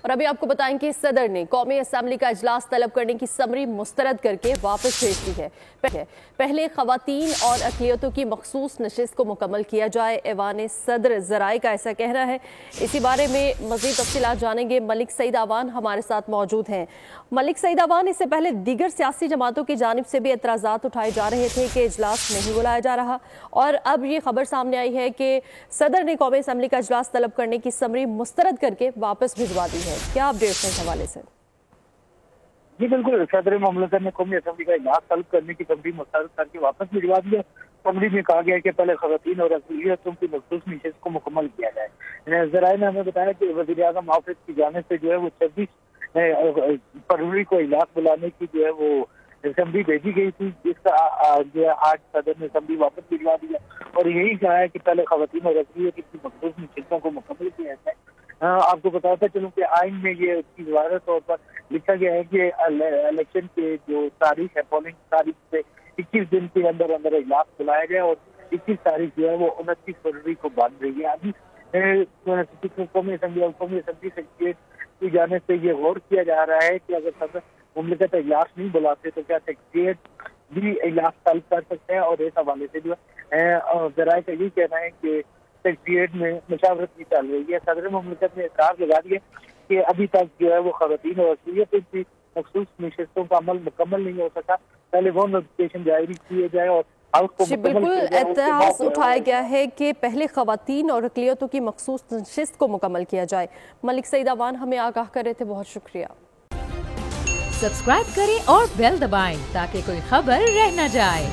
اور ابھی آپ کو بتائیں کہ صدر نے قومی اسمبلی کا اجلاس طلب کرنے کی سمری مسترد کر کے واپس بھیج دی ہے۔ پہلے خواتین اور اقلیتوں کی مخصوص نشست کو مکمل کیا جائے، ایوان صدر ذرائع کا ایسا کہنا ہے۔ اسی بارے میں مزید تفصیلات جانیں گے، ملک سعید آوان ہمارے ساتھ موجود ہیں۔ ملک سعید آوان، اس سے پہلے دیگر سیاسی جماعتوں کی جانب سے بھی اعتراضات اٹھائے جا رہے تھے کہ اجلاس نہیں بلایا جا رہا، اور اب یہ خبر سامنے آئی ہے کہ صدر نے قومی اسمبلی کا اجلاس طلب کرنے کی سمری مسترد کر کے واپس بھجوا دی ہے۔ کیا اپڈیٹس ہیں اس حوالے سے؟ جی بالکل، صدر مملکت نے قومی اسمبلی کا اجلاس طلب کرنے کی سمری مسترد کر کے واپس بھجوا دیا۔ سمری میں کہا گیا کہ پہلے خواتین اور اقلیتوں کی مخصوص نشست کو مکمل کیا جائے۔ ذرائع نے ہمیں بتایا کہ وزیر اعظم آفس کی جانب سے جو ہے وہ 26 فروری کو اجلاس بلانے کی جو ہے وہ اسمبلی بھیجی گئی تھی، جس کا جو آج صدر نے اسمبلی واپس بھجوا دیا اور یہی کہا ہے کہ پہلے خواتین اور اقلیتوں کی مخصوص نشستوں کو مکمل کیا جائے۔ آپ کو بتاتا چلوں کہ آئین میں یہ اس کی ظاہر طور پر لکھا گیا ہے کہ الیکشن کے جو تاریخ ہے، پولنگ تاریخ سے 21 دن کے اندر اندر اجلاس بلایا گیا اور 21 تاریخ جو ہے وہ 29 فروری کو بن رہی ہے۔ ابھی قومی اسمبلی سیکریٹریٹ کی جانب سے یہ غور کیا جا رہا ہے کہ اگر صدر مملکت اجلاس نہیں بلاتے تو کیا سیکریٹریٹ بھی اجلاس طلب کر سکتے ہیں، اور اس حوالے سے جو ہے ذرائع کا یہ کہنا ہے کہ سیکریٹریٹ میں مشاورت بھی چل رہی ہے۔ صدر مملکت نے اعتراض لگا دیا کہ ابھی تک جو ہے وہ خواتین اور اقلیتوں کی مخصوص نشستوں کا عمل مکمل نہیں ہو سکا، پہلے وہ نوٹیفکیشن جاری کیے جائے اور جی بالکل، اعتراض اٹھایا گیا ہے کہ پہلے خواتین اور اقلیتوں کی مخصوص نشست کو مکمل کیا جائے۔ ملک سعید آوان ہمیں آگاہ کر رہے تھے، بہت شکریہ۔ سبسکرائب کریں اور بیل دبائیں تاکہ کوئی خبر رہ نہ جائے۔